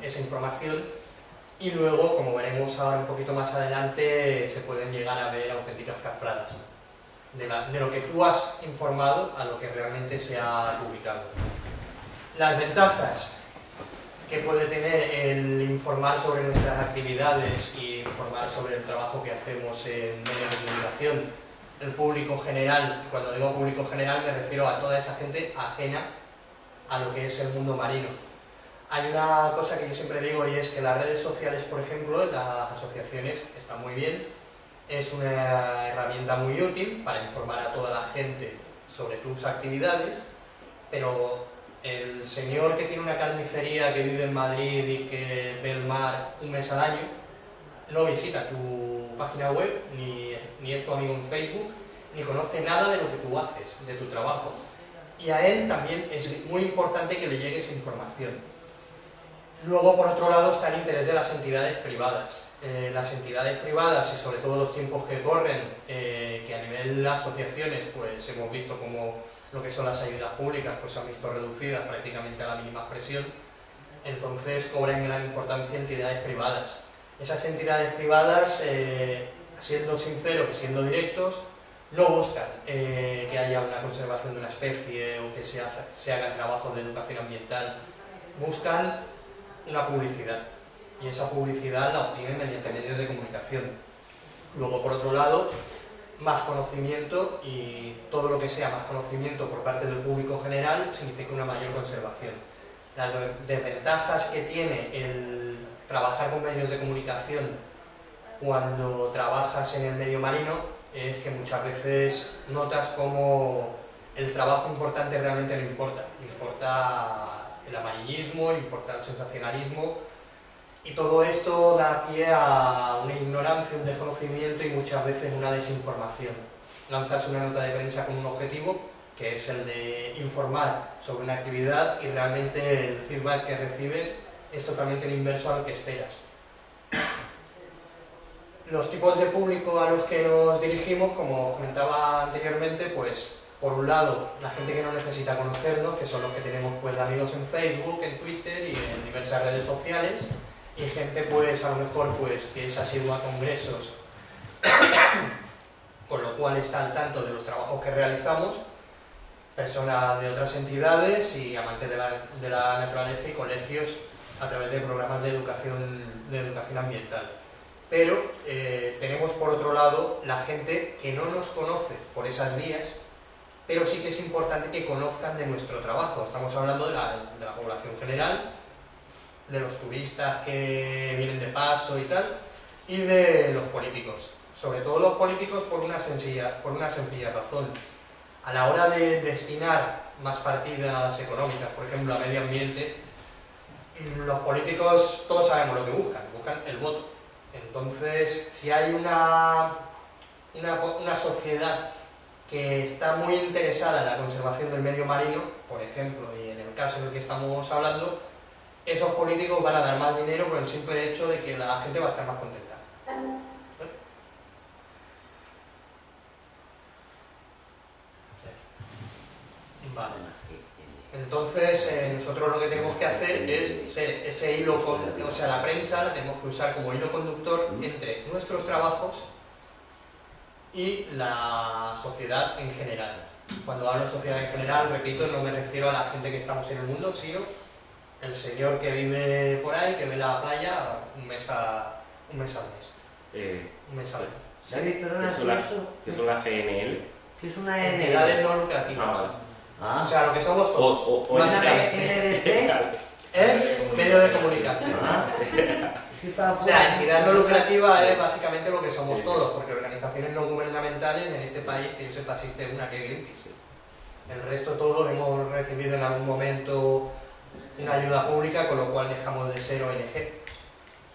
esa información, y luego, como veremos ahora un poquito más adelante, se pueden llegar a ver auténticas cafradas de lo que tú has informado a lo que realmente se ha publicado. Las ventajas que puede tener el informar sobre nuestras actividades y informar sobre el trabajo que hacemos en medios de comunicación, el público general. Cuando digo público general me refiero a toda esa gente ajena a lo que es el mundo marino. Hay una cosa que yo siempre digo, y es que las redes sociales, por ejemplo, las asociaciones, están muy bien, es una herramienta muy útil para informar a toda la gente sobre tus actividades, pero el señor que tiene una carnicería, que vive en Madrid y que ve el mar un mes al año, no visita tu página web, ni es tu amigo en Facebook, ni conoce nada de lo que tú haces, de tu trabajo. Y a él también es muy importante que le llegue esa información. Luego, por otro lado, está el interés de las entidades privadas. Las entidades privadas, y sobre todo los tiempos que corren, que a nivel de asociaciones pues hemos visto como lo que son las ayudas públicas pues se han visto reducidas prácticamente a la mínima expresión, entonces cobran gran importancia entidades privadas. Esas entidades privadas, siendo sinceros y siendo directos, no buscan que haya una conservación de una especie o que se hagan trabajos de educación ambiental, buscan una publicidad, y esa publicidad la obtienen mediante medios de comunicación. Luego, por otro lado, más conocimiento, y todo lo que sea más conocimiento por parte del público general significa una mayor conservación. Las desventajas que tiene el trabajar con medios de comunicación cuando trabajas en el medio marino es que muchas veces notas como el trabajo importante realmente no importa. Importa el amarillismo, importa el sensacionalismo, y todo esto da pie a una ignorancia, un desconocimiento y muchas veces una desinformación. Lanzas una nota de prensa con un objetivo, que es el de informar sobre una actividad, y realmente el feedback que recibes es totalmente el inverso a lo que esperas. Los tipos de público a los que nos dirigimos, como comentaba anteriormente, pues por un lado la gente que no necesita conocernos, que son los que tenemos pues amigos en Facebook, en Twitter y en diversas redes sociales, y gente pues a lo mejor pues que es asidua a congresos, con lo cual está al tanto de los trabajos que realizamos, personas de otras entidades y amantes de la naturaleza y colegios a través de programas de educación ambiental. Pero tenemos por otro lado la gente que no nos conoce por esas vías, pero sí que es importante que conozcan de nuestro trabajo. Estamos hablando de la población general, de los turistas que vienen de paso y tal, y de los políticos. Sobre todo los políticos por una sencilla razón. A la hora de destinar más partidas económicas, por ejemplo, a medio ambiente, los políticos todos sabemos lo que buscan el voto. Entonces, si hay una sociedad que está muy interesada en la conservación del medio marino, por ejemplo, y en el caso del que estamos hablando, esos políticos van a dar más dinero por el simple hecho de que la gente va a estar más contenta. Vale. Entonces, nosotros lo que tenemos que hacer es ser ese hilo, o sea, la prensa la tenemos que usar como hilo conductor entre nuestros trabajos y la sociedad en general. Cuando hablo de sociedad en general, repito, no me refiero a la gente que estamos en el mundo, sino el señor que vive por ahí, que ve la playa un mes al mes. Un mes al mes. David, perdona, ¿Qué son las ENL? ¿Qué es una ENL? Entidades no lucrativas. O sea, lo que somos todos. ¿Una NDC? Medio de comunicación. O sea, entidad no lucrativa es básicamente lo que somos todos, porque organizaciones no gubernamentales en este país, que yo sepa, existe una, que es Greenpeace. El resto todos hemos recibido en algún momento una ayuda pública, con lo cual dejamos de ser ONG.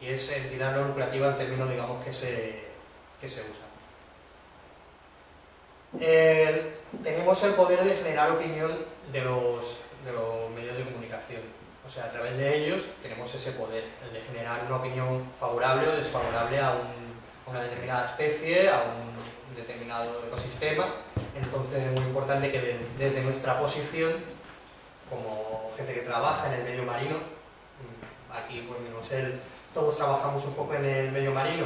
Y es entidad no lucrativa en términos, digamos, que se usan. Tenemos el poder de generar opinión de los medios de comunicación. O sea, a través de ellos tenemos ese poder, el de generar una opinión favorable o desfavorable a una determinada especie, a un determinado ecosistema. Entonces es muy importante que desde nuestra posición, como gente que trabaja en el medio marino, aquí pues menos él, todos trabajamos un poco en el medio marino,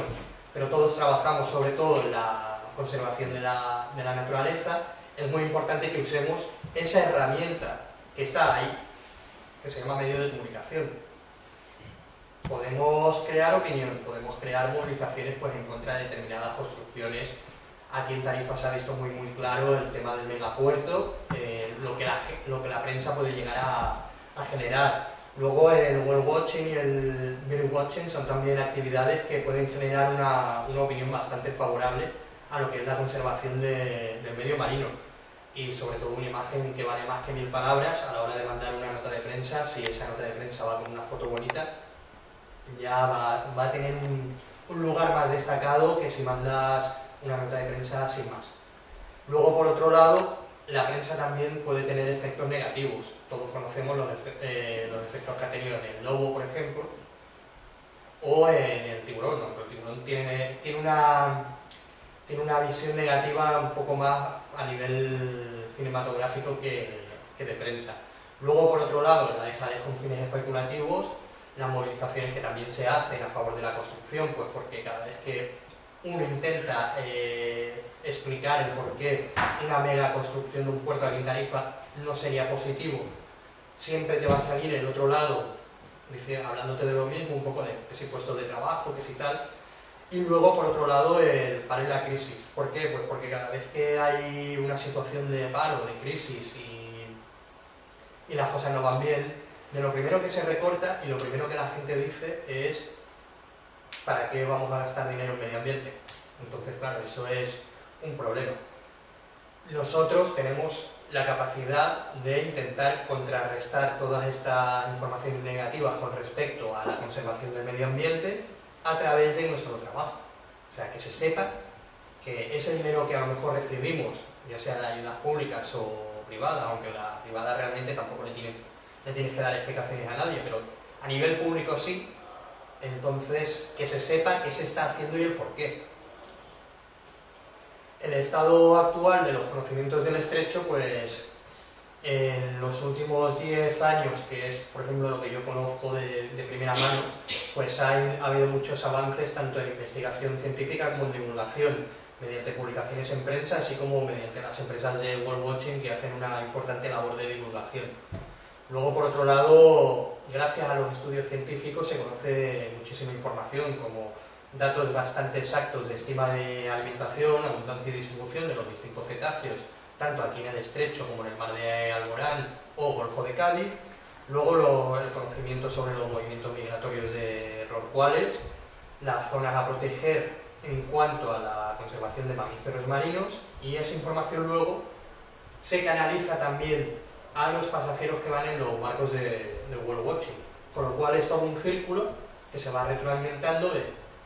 pero todos trabajamos sobre todo en la conservación de la naturaleza, es muy importante que usemos esa herramienta que está ahí, que se llama medio de comunicación. Podemos crear opinión, podemos crear movilizaciones pues, en contra de determinadas construcciones. Aquí en Tarifa se ha visto muy claro el tema del megapuerto, lo que la prensa puede llegar a generar. Luego el whale watching y el bird watching son también actividades que pueden generar una opinión bastante favorable a lo que es la conservación del medio marino. Y sobre todo una imagen que vale más que 1000 palabras a la hora de mandar una nota de prensa. Si esa nota de prensa va con una foto bonita, ya va a tener un lugar más destacado que si mandas una nota de prensa sin más. Luego, por otro lado, la prensa también puede tener efectos negativos. Todos conocemos los efectos que ha tenido en el lobo, por ejemplo, o en el tiburón, ¿no? Pero el tiburón tiene una visión negativa un poco más a nivel cinematográfico que de prensa. Luego, por otro lado, la dejadez con fines especulativos, las movilizaciones que también se hacen a favor de la construcción, pues porque cada vez que uno intenta explicar el por qué una mega construcción de un puerto aquí en Tarifa no sería positivo, siempre te va a salir el otro lado hablándote de lo mismo, un poco de que si puestos de trabajo, que si tal. Y luego, por otro lado, el paro y la crisis. ¿Por qué? Pues porque cada vez que hay una situación de paro, de crisis y las cosas no van bien, de lo primero que se recorta y lo primero que la gente dice es ¿para qué vamos a gastar dinero en medio ambiente? Entonces, claro, eso es un problema. Nosotros tenemos la capacidad de intentar contrarrestar todas estas informaciones negativas con respecto a la conservación del medio ambiente a través de nuestro trabajo. O sea, que se sepa que ese dinero que a lo mejor recibimos, ya sea de ayudas públicas o privadas, aunque la privada realmente tampoco le tienes que dar explicaciones a nadie, pero a nivel público sí, entonces que se sepa qué se está haciendo y el por qué. El estado actual de los conocimientos del estrecho, pues en los últimos 10 años, que es por ejemplo lo que yo conozco de primera mano, pues ha habido muchos avances tanto en investigación científica como en divulgación, mediante publicaciones en prensa, así como mediante las empresas de whale watching que hacen una importante labor de divulgación. Luego, por otro lado, gracias a los estudios científicos se conoce muchísima información, como datos bastante exactos de estima de alimentación, abundancia y distribución de los distintos cetáceos, tanto aquí en el estrecho como en el mar de Alborán o Golfo de Cádiz. Luego el conocimiento sobre los movimientos migratorios de rorcuales, las zonas a proteger en cuanto a la conservación de mamíferos marinos, y esa información luego se canaliza también a los pasajeros que van en los barcos de whale watching, con lo cual es todo un círculo que se va retroalimentando,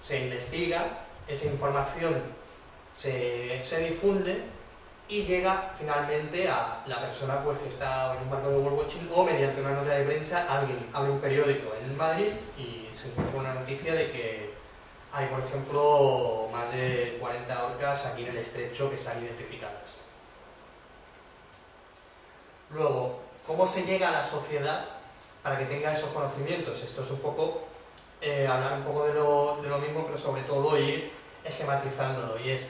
se investiga, esa información se difunde y llega finalmente a la persona pues, que está en un barco de whale watching, o mediante una nota de prensa alguien abre un periódico en Madrid y se encuentra una noticia de que hay, por ejemplo, más de 40 orcas aquí en el estrecho que están identificadas. Luego, ¿cómo se llega a la sociedad para que tenga esos conocimientos? Esto es un poco hablar un poco de lo mismo, pero sobre todo ir esquematizándolo, y es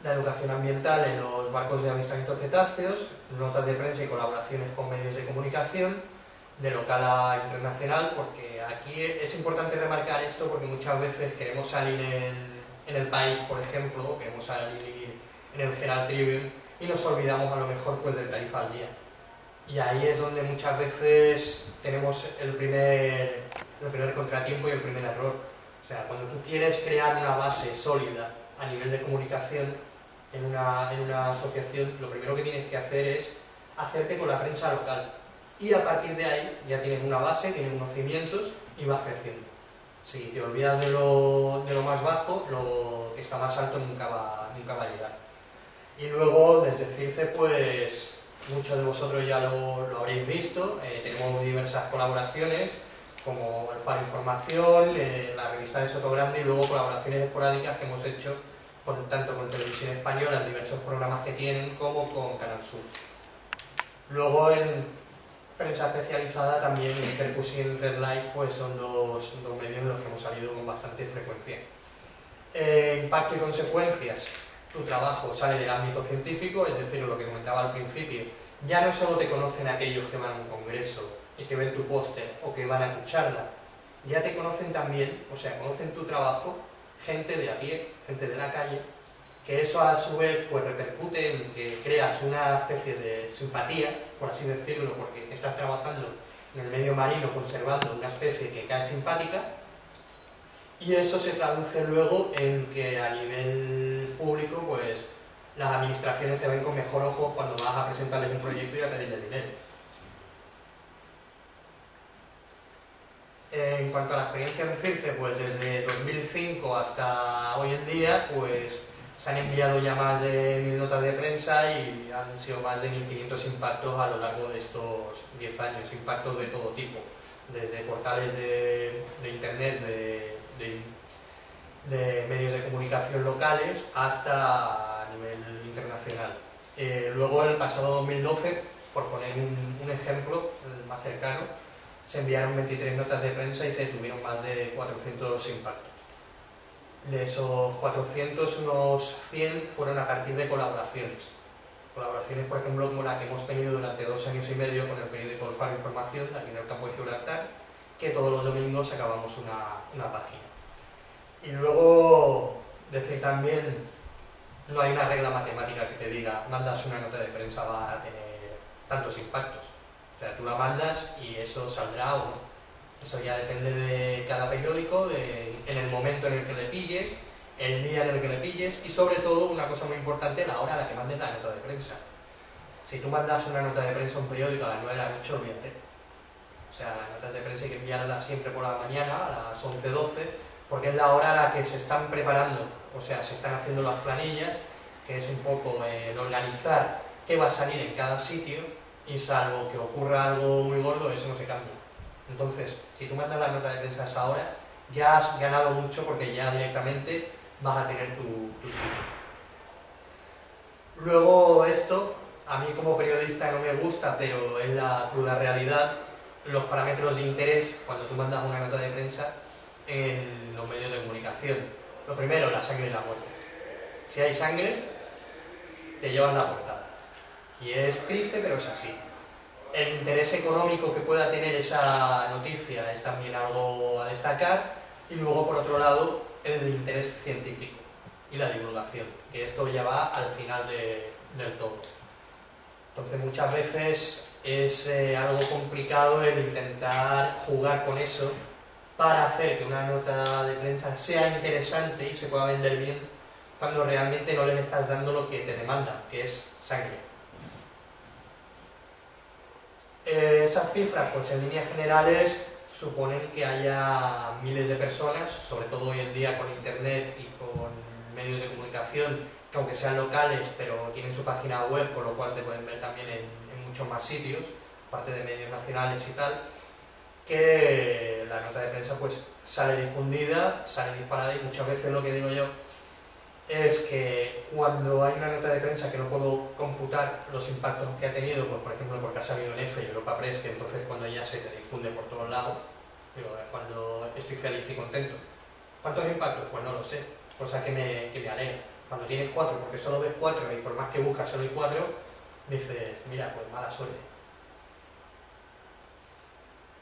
la educación ambiental en los barcos de avistamiento de cetáceos, notas de prensa y colaboraciones con medios de comunicación, de local a internacional, porque aquí es importante remarcar esto porque muchas veces queremos salir en El País, por ejemplo, o queremos salir en el Herald Tribune y nos olvidamos a lo mejor pues, del Tarifa al Día. Y ahí es donde muchas veces tenemos el primer contratiempo y el primer error. O sea, cuando tú quieres crear una base sólida a nivel de comunicación en una asociación, lo primero que tienes que hacer es hacerte con la prensa local. Y a partir de ahí ya tienes una base, tienes unos cimientos y vas creciendo. Si te olvidas de lo más bajo, lo que está más alto nunca va a llegar. Y luego, desde CIRCE, pues muchos de vosotros ya lo habréis visto, tenemos diversas colaboraciones, como el Faro Información, la revista de Sotogrande, y luego colaboraciones esporádicas que hemos hecho tanto con Televisión Española en diversos programas que tienen, como con Canal Sur. Luego, prensa especializada, también Percussion y Red Light pues son dos medios en los que hemos salido con bastante frecuencia. Impacto y consecuencias. Tu trabajo sale del ámbito científico, es decir, lo que comentaba al principio, ya no solo te conocen aquellos que van a un congreso y que ven tu póster o que van a tu charla, ya te conocen también, o sea, conocen tu trabajo, gente de a pie, gente de la calle, que eso a su vez pues repercute en que creas una especie de simpatía, por así decirlo, porque estás trabajando en el medio marino conservando una especie que cae simpática, y eso se traduce luego en que a nivel público pues las administraciones te ven con mejor ojo cuando vas a presentarles un proyecto y a pedirles dinero. En cuanto a la experiencia de CIRCE, pues desde 2005 hasta hoy en día, pues se han enviado ya más de 1000 notas de prensa y han sido más de 1500 impactos a lo largo de estos 10 años, impactos de todo tipo, desde portales de internet, de medios de comunicación locales hasta a nivel internacional. Luego, en el pasado 2012, por poner un ejemplo el más cercano, se enviaron 23 notas de prensa y se tuvieron más de 400 impactos. De esos 400, unos 100 fueron a partir de colaboraciones. Colaboraciones, por ejemplo, como la que hemos tenido durante 2 años y medio con el periódico El Faro Información, de aquí del campo de Gibraltar, que todos los domingos sacábamos una página. Y luego, decir también, no hay una regla matemática que te diga, mandas una nota de prensa, va a tener tantos impactos. O sea, tú la mandas y eso saldrá o no. Eso ya depende de cada periódico, en el momento en el que le pilles, el día en el que le pilles y sobre todo, una cosa muy importante, la hora a la que mandes la nota de prensa. Si tú mandas una nota de prensa a un periódico a las 9 de la noche, olvídate. O sea, las notas de prensa hay que enviarlas siempre por la mañana, a las 11, 12, porque es la hora a la que se están preparando, o sea, se están haciendo las planillas, que es un poco el organizar qué va a salir en cada sitio, y salvo que ocurra algo muy gordo, eso no se cambia. Entonces, si tú mandas la nota de prensa a esa hora, ya has ganado mucho porque ya directamente vas a tener tu sitio. Luego esto, a mí como periodista no me gusta, pero es la cruda realidad, los parámetros de interés cuando tú mandas una nota de prensa en los medios de comunicación. Lo primero, la sangre y la muerte. Si hay sangre, te llevan la portada. Y es triste, pero es así. El interés económico que pueda tener esa noticia es también algo a destacar. Y luego, por otro lado, el interés científico y la divulgación, que esto ya va al final del todo. Entonces, muchas veces es algo complicado el intentar jugar con eso para hacer que una nota de prensa sea interesante y se pueda vender bien, cuando realmente no les estás dando lo que te demandan, que es sangre. Esas cifras, pues en líneas generales, suponen que haya miles de personas, sobre todo hoy en día con internet y con medios de comunicación, que aunque sean locales, pero tienen su página web, por lo cual te pueden ver también en muchos más sitios, aparte de medios nacionales y tal, que la nota de prensa pues sale difundida, sale disparada, y muchas veces lo que digo yo es que cuando hay una nota de prensa que no puedo computar los impactos que ha tenido, pues por ejemplo porque ha salido en EFE y Europa Press, que entonces cuando ya se te difunde por todos lados, digo, es cuando estoy feliz y contento. ¿Cuántos impactos? Pues no lo sé, cosa que me alegra. Cuando tienes 4, porque solo ves 4 y por más que buscas solo hay 4, dices, mira, pues mala suerte.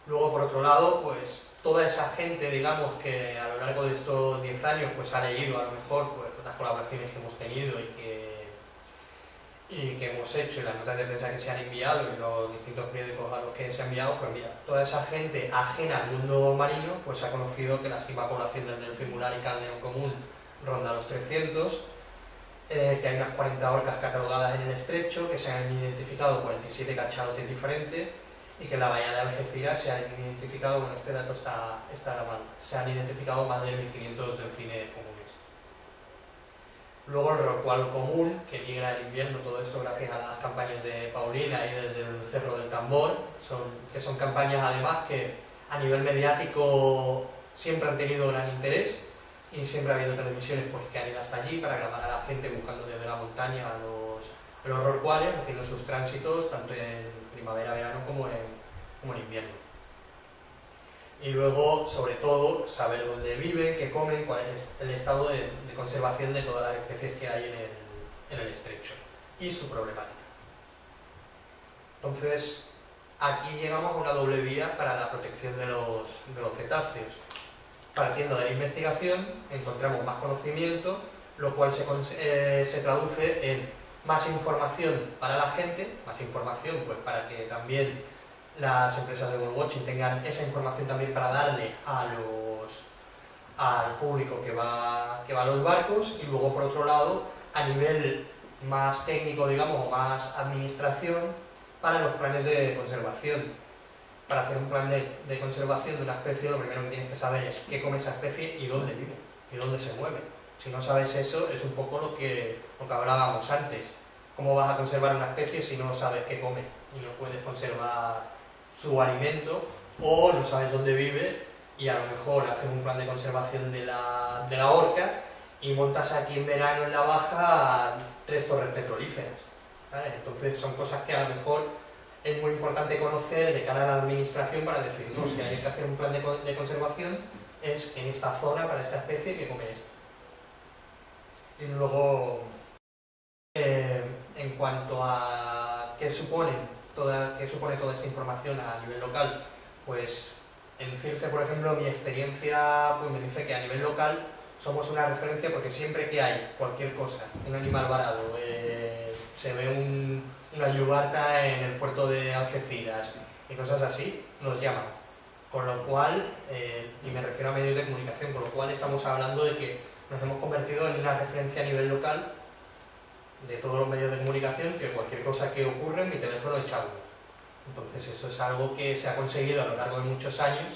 Luego, por otro lado, pues toda esa gente, digamos, que a lo largo de estos 10 años pues ha leído a lo mejor pues las colaboraciones que hemos tenido y que hemos hecho, y las notas de prensa que se han enviado y los distintos periódicos a los que se ha enviado, pues mira, toda esa gente ajena al mundo marino pues ha conocido que la estima población del delfín mular y caldeón común ronda los 300, que hay unas 40 orcas catalogadas en el estrecho, que se han identificado 47 cachalotes diferentes, y que en la bahía de Algeciras se han identificado, bueno, este dato está mal, se han identificado más de 1500 delfines comunes. Luego el rorcual común, que migra en invierno, todo esto gracias a las campañas de Paulina y desde el Cerro del Tambor, que son campañas además que a nivel mediático siempre han tenido gran interés, y siempre ha habido televisiones pues, que han ido hasta allí para grabar a la gente buscando desde la montaña a los rorcuales, haciendo sus tránsitos tanto en primavera, verano como como en invierno. Y luego, sobre todo, saber dónde viven, qué comen, cuál es el estado de conservación de todas las especies que hay en el estrecho y su problemática. Entonces, aquí llegamos a una doble vía para la protección de los cetáceos. Partiendo de la investigación, encontramos más conocimiento, lo cual se traduce en más información para la gente, más información pues para que también las empresas de birdwatching tengan esa información también para darle al público que va a los barcos, y luego por otro lado, a nivel más técnico, digamos, o más administración, para los planes de conservación. Para hacer un plan de conservación de una especie, lo primero que tienes que saber es qué come esa especie y dónde vive, y dónde se mueve. Si no sabes eso, es un poco lo que hablábamos antes. ¿Cómo vas a conservar una especie si no sabes qué come y no puedes conservar su alimento, o no sabes dónde vive y a lo mejor haces un plan de conservación de la orca y montas aquí en verano en la baja 3 torres petrolíferas, ¿sabes? Entonces son cosas que a lo mejor es muy importante conocer de cara a la administración para decir, no, si hay que hacer un plan de conservación es en esta zona para esta especie que come esto. Y luego, en cuanto a qué supone toda esta información a nivel local, pues en CIRCE, por ejemplo, mi experiencia pues me dice que a nivel local somos una referencia, porque siempre que hay cualquier cosa, un animal varado, se ve una yubarta en el puerto de Algeciras y cosas así, nos llaman. Con lo cual, y me refiero a medios de comunicación, con lo cual estamos hablando de que nos hemos convertido en una referencia a nivel local de todos los medios de comunicación, que cualquier cosa que ocurre en mi teléfono echa uno. Entonces eso es algo que se ha conseguido a lo largo de muchos años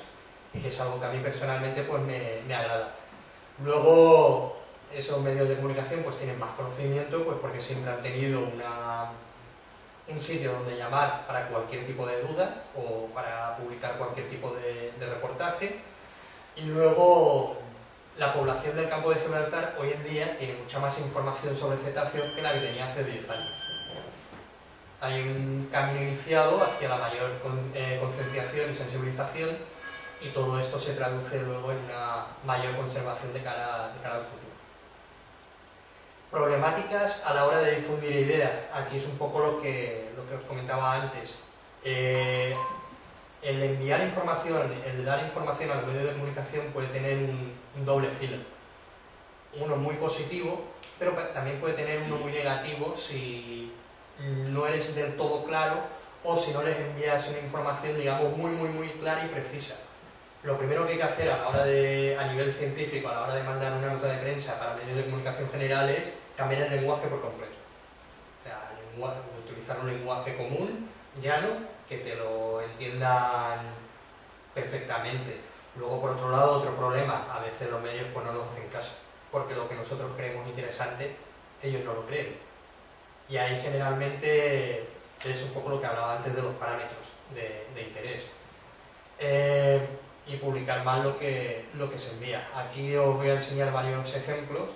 y que es algo que a mí personalmente pues me agrada. Luego, esos medios de comunicación pues tienen más conocimiento, pues porque siempre han tenido un sitio donde llamar para cualquier tipo de duda o para publicar cualquier tipo de reportaje. Y luego, la población del campo de Gibraltar hoy en día tiene mucha más información sobre cetáceos que la que tenía hace 10 años. Hay un camino iniciado hacia la mayor concienciación y sensibilización, y todo esto se traduce luego en una mayor conservación de cara al futuro. Problemáticas a la hora de difundir ideas. Aquí es un poco lo que os comentaba antes. El enviar información, el dar información a los medios de comunicación puede tener un doble filo. Uno muy positivo, pero también puede tener uno muy negativo si no eres del todo claro o si no les envías una información, digamos, muy clara y precisa. Lo primero que hay que hacer a nivel científico, a la hora de mandar una nota de prensa para medios de comunicación general, es cambiar el lenguaje por completo. O sea, utilizar un lenguaje común, llano, que te lo entiendan perfectamente. Luego, por otro lado, otro problema, a veces los medios pues no nos hacen caso, porque lo que nosotros creemos interesante, ellos no lo creen. Y ahí generalmente es un poco lo que hablaba antes de los parámetros de interés. Y publicar más lo que se envía. Aquí os voy a enseñar varios ejemplos.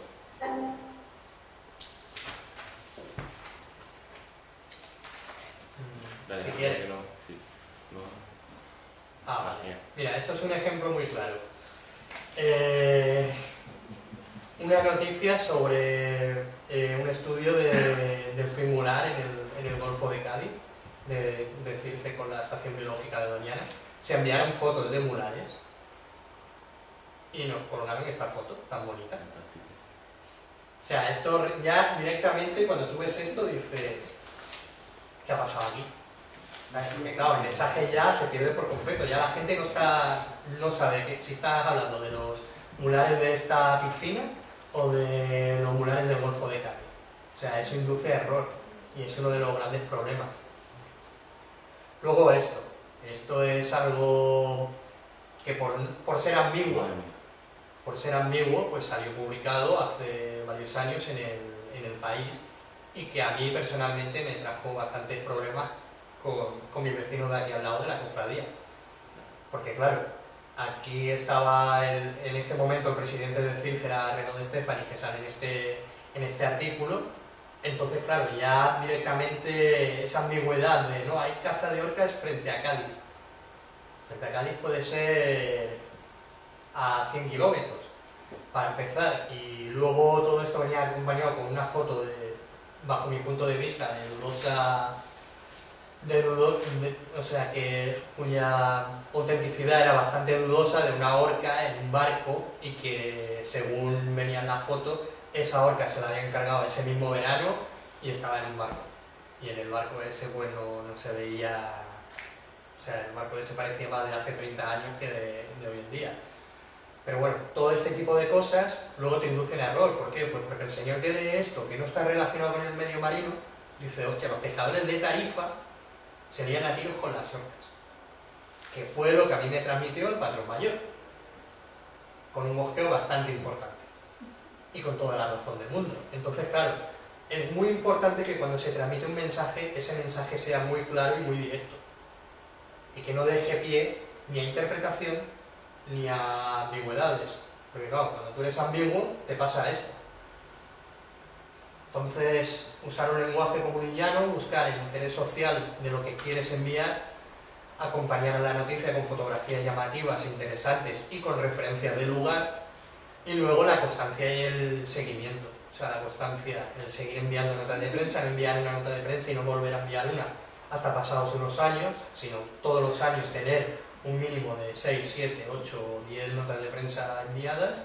Si quieres. Vale. Mira, esto es un ejemplo muy claro. Una noticia sobre un estudio del fingular en el Golfo de Cádiz, de CIRCE con la Estación Biológica de Doñana. Se enviaron fotos de mulares y nos colocaron esta foto tan bonita. O sea, esto ya directamente, cuando tú ves esto, dices, ¿qué ha pasado aquí? Porque claro, el mensaje ya se pierde por completo, ya la gente no sabe si estás hablando de los mulares de esta piscina o de los mulares del Golfo de Cádiz. O sea, eso induce a error y es uno de los grandes problemas. Luego esto es algo que por ser ambiguo, pues salió publicado hace varios años en el país, y que a mí personalmente me trajo bastantes problemas con mi vecino de aquí al lado de la cofradía. Porque claro, aquí estaba en este momento el presidente de CIRCE, era Reno de Stefani, que sale en este artículo. Entonces, claro, ya directamente esa ambigüedad de no hay caza de orcas frente a Cádiz. Frente a Cádiz puede ser a 100 kilómetros, para empezar, y luego todo esto venía acompañado con una foto bajo mi punto de vista, de dudosa, o sea, cuya autenticidad era bastante dudosa, de una orca en un barco, y que según venía en la foto, esa orca se la había encargado ese mismo verano y estaba en un barco. Y en el barco ese, pues no se veía, o sea, el barco ese parecía más de hace 30 años que de hoy en día. Pero bueno, todo este tipo de cosas luego te inducen a error. ¿Por qué? Pues porque el señor que lee esto, que no está relacionado con el medio marino, dice, hostia, los pescadores de Tarifa se lían a tiros con las orcas. Que fue lo que a mí me transmitió el patrón mayor. Con un mosqueo bastante importante. Y con toda la razón del mundo. Entonces, claro, es muy importante que cuando se transmite un mensaje, ese mensaje sea muy claro y muy directo. Y que no deje pie ni a interpretación ni a ambigüedades. Porque claro, cuando tú eres ambiguo, te pasa esto. Entonces, usar un lenguaje común y llano, buscar el interés social de lo que quieres enviar, acompañar a la noticia con fotografías llamativas, interesantes y con referencias del lugar, y luego la constancia y el seguimiento. O sea, la constancia, el seguir enviando notas de prensa, no enviar una nota de prensa y no volver a enviar una hasta pasados unos años, sino todos los años tener un mínimo de 6, 7, 8 o 10 notas de prensa enviadas,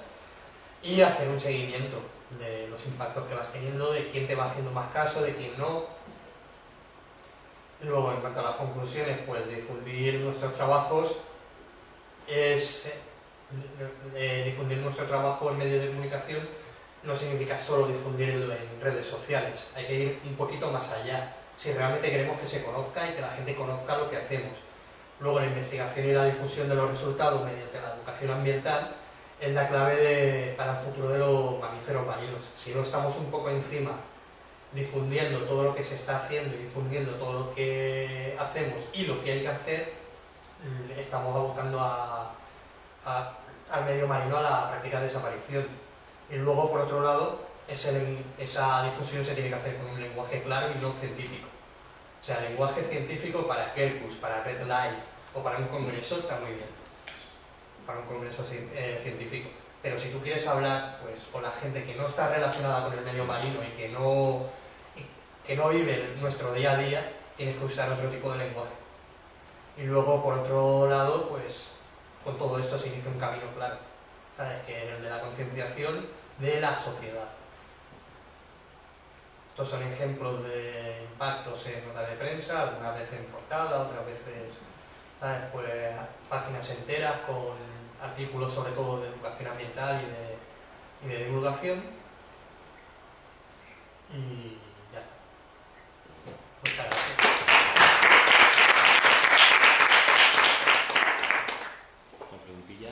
y hacer un seguimiento de los impactos que vas teniendo, de quién te va haciendo más caso, de quién no. Luego, en cuanto a las conclusiones, pues difundir nuestros trabajos difundir nuestro trabajo en medios de comunicación no significa solo difundirlo en redes sociales, hay que ir un poquito más allá, si realmente queremos que se conozca y que la gente conozca lo que hacemos. Luego, la investigación y la difusión de los resultados mediante la educación ambiental es la clave para el futuro de los mamíferos marinos. Si no estamos un poco encima difundiendo todo lo que se está haciendo y difundiendo todo lo que hacemos y lo que hay que hacer, estamos abocando al medio marino a la práctica de desaparición. Y luego, por otro lado, esa difusión se tiene que hacer con un lenguaje claro y no científico. O sea, el lenguaje científico para Kerkus, para Red Life o para un congreso está muy bien, para un congreso científico. Pero si tú quieres hablar pues con la gente que no está relacionada con el medio marino y que no vive nuestro día a día, tienes que usar otro tipo de lenguaje. Y luego, por otro lado, pues con todo esto se inicia un camino claro, ¿sabes? Que es el de la concienciación de la sociedad. Estos son ejemplos de impactos en notas de prensa, algunas veces en portada, otras veces, ¿sabes? Pues páginas enteras con artículos sobre todo de educación ambiental y de divulgación. Y ya está. Muchas gracias. Una preguntilla.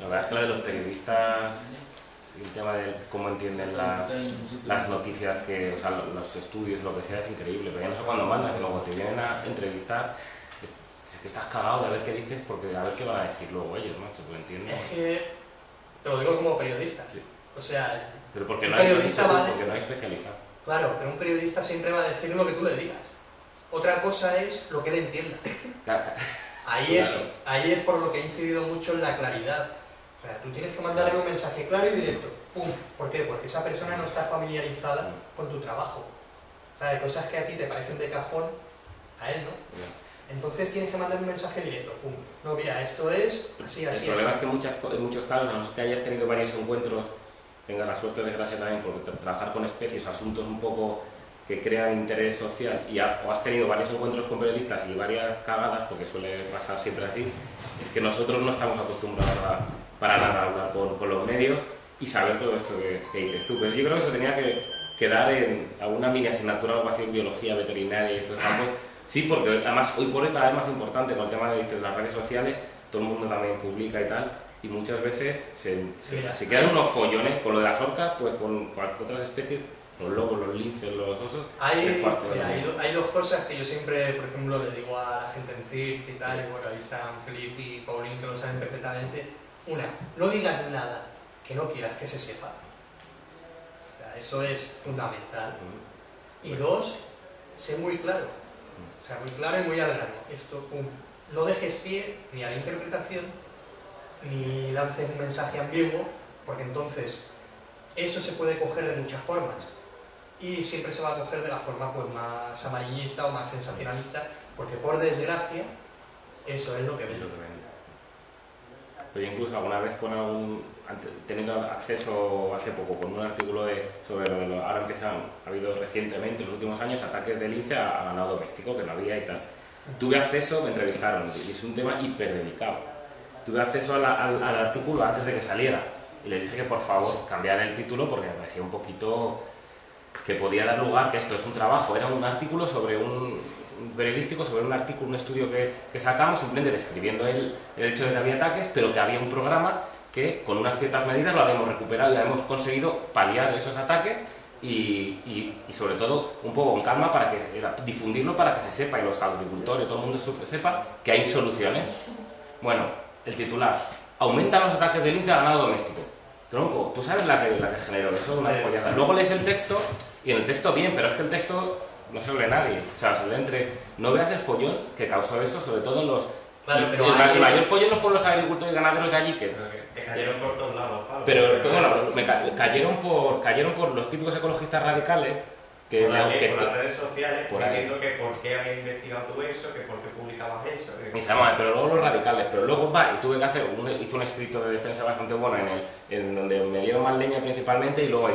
La verdad es que la de los periodistas, el tema de cómo entienden las noticias, o sea, los estudios, lo que sea, es increíble. Pero ya no sé cuándo mandas, que luego te vienen a entrevistar, es que estás cagado de ver qué dices, porque a ver qué van a decir luego ellos, macho, pues entiendo. Es que te lo digo como periodista. Sí. O sea, Pero porque un no hay periodista porque no hay especializado. Claro, pero un periodista siempre va a decir lo que tú le digas. Otra cosa es lo que él entienda. Ahí es por lo que he incidido mucho en la claridad. O sea, tú tienes que mandarle un mensaje claro y directo. ¡Pum! ¿Por qué? Porque esa persona no está familiarizada con tu trabajo. O sea, hay cosas que a ti te parecen de cajón, a él no. Entonces tienes que mandar un mensaje directo. ¡Pum! No, mira, esto es así, así, El problema así. es que en muchos casos, a no ser que hayas tenido varios encuentros, tengas la suerte o desgracia también, porque trabajar con especies, asuntos un poco que crean interés social, o has tenido varios encuentros con periodistas y varias cagadas, porque suele pasar siempre así, es que nosotros no estamos acostumbrados para nada a hablar con los medios y saber todo esto que dices tú. Pero yo creo que eso tenía que dar en alguna mini asignatura, algo así en biología veterinaria y estos campos. Sí, porque además hoy por hoy cada vez más importante con el tema de las redes sociales, todo el mundo también publica y tal, y muchas veces se quedan unos follones con lo de las orcas, pues con otras especies, los lobos, los linces, los osos. Hay dos cosas que yo siempre, por ejemplo, le digo a la gente en CIRC y tal, y bueno, ahí están Felipe y Paulín que lo saben perfectamente. Una, no digas nada que no quieras que se sepa. O sea, eso es fundamental. Y dos, sé muy claro. O sea, muy claro y muy al grano. Esto, no dejes pie ni a la interpretación, ni lances un mensaje ambiguo, porque entonces eso se puede coger de muchas formas. Y siempre se va a coger de la forma pues, más amarillista o más sensacionalista, porque por desgracia, eso es lo que vende. Yo incluso alguna vez teniendo acceso hace poco con un artículo sobre ahora ha habido recientemente, en los últimos años, ataques de lince a ganado doméstico, que no había y tal. Tuve acceso, me entrevistaron, y es un tema hiperdelicado. Tuve acceso al artículo antes de que saliera, y le dije que por favor cambiara el título porque me parecía un poquito que podía dar lugar, que esto es un trabajo, era un artículo sobre un periodístico, sobre un artículo, un estudio que sacamos, simplemente describiendo el hecho de que había ataques, pero que había un programa que con unas ciertas medidas lo habíamos recuperado y habíamos conseguido paliar esos ataques y sobre todo un poco con calma para difundirlo para que se sepa y los agricultores, todo el mundo sepa que hay soluciones. Bueno, el titular: aumentan los ataques de lince a ganado doméstico. Tronco, tú sabes la que generó eso, una pollada. Luego lees el texto y en el texto bien, pero es que el texto no se lo lee nadie. O sea, se lee no veas el follón que causó eso, sobre todo en los... Claro, pero el mayor follón no fueron los agricultores y ganaderos de allí que... Te cayeron por todos lados, Pablo. Pero bueno, cayeron por los típicos ecologistas radicales que... Por las redes sociales, por ahí. diciendo que por qué habías investigado tú eso, que por qué publicabas eso. Pero luego los radicales, pero luego tuve que hacer, hice un escrito de defensa bastante bueno en donde me dieron más leña principalmente y luego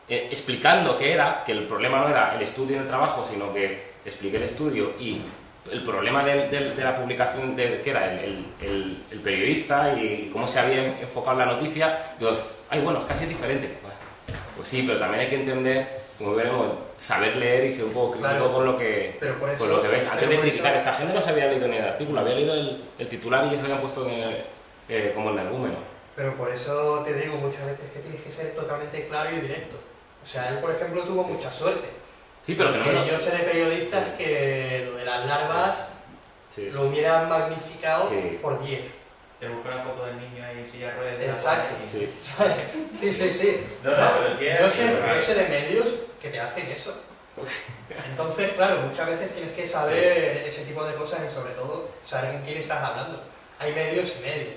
explicando que el problema no era el estudio y el trabajo, sino que expliqué el estudio y el problema de la publicación, que era el periodista y cómo se había enfocado la noticia. Digo, bueno, es casi diferente. Pues sí, pero también hay que entender, como veremos, saber leer y ser un poco crítico, claro, con lo que ves. Antes de criticar, esta gente no se había leído ni el artículo, había leído el titular y ya se habían puesto como el energúmeno. Pero por eso te digo muchas veces que tienes que ser totalmente claro y directo. O sea, él, por ejemplo, tuvo mucha suerte. Sí, pero que no. Yo sé de periodistas que lo de las larvas lo hubieran magnificado por 10. Te busco una foto del niño ahí en silla de ruedas. Exacto. Sí. No, pero sí yo sé de medios que te hacen eso. Entonces, claro, muchas veces tienes que saber ese tipo de cosas y sobre todo saber con quién estás hablando. Hay medios y medios.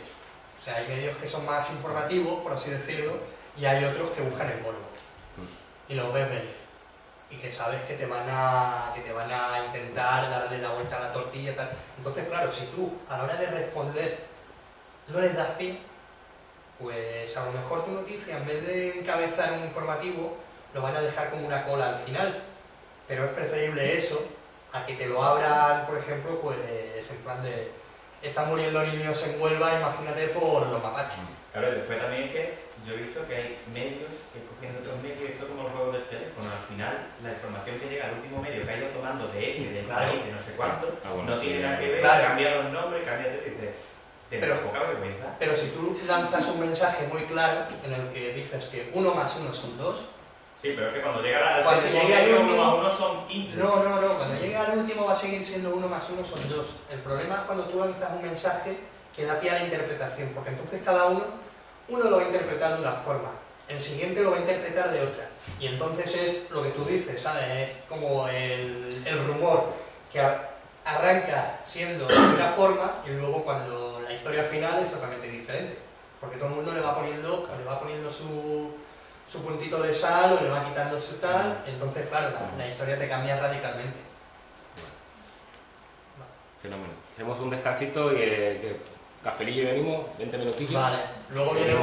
O sea, hay medios que son más informativos, por así decirlo, y hay otros que buscan el morbo. Y los ves venir. Y que sabes que te van a intentar darle la vuelta a la tortilla y tal. Entonces, claro, si tú a la hora de responder no les das pie, pues a lo mejor tu noticia, en vez de encabezar un informativo, lo van a dejar como una cola al final. Pero es preferible eso a que te lo abran, por ejemplo, pues en plan de están muriendo niños en Huelva, imagínate, por los mapaches. Claro, después también es que yo he visto que hay medios que cogen otros medios y esto como el juego del teléfono. Al final, la información que llega al último medio que ha ido tomando de X, del país, de no sé cuánto, no tiene nada que ver, cambia los nombres, cambia todo y dices, tengo poca vergüenza. Pero si tú lanzas un mensaje muy claro en el que dices que 1 más 1 son 2. Sí, pero es que cuando llega al último 1 más 1 son 15. No, cuando llegue al último va a seguir siendo 1 más 1 son 2. El problema es cuando tú lanzas un mensaje que da pie a la interpretación, porque entonces cada uno lo va a interpretar de una forma, el siguiente lo va a interpretar de otra. Y entonces es lo que tú dices, ¿sabes? Es como el rumor que arranca siendo de una forma y luego cuando la historia final es totalmente diferente. Porque todo el mundo le va poniendo su puntito de sal o le va quitando su tal, entonces claro, la historia te cambia radicalmente. Fenómeno. Hacemos un descansito y cafelillo y venimos, 20 minutillos. Vale, luego viene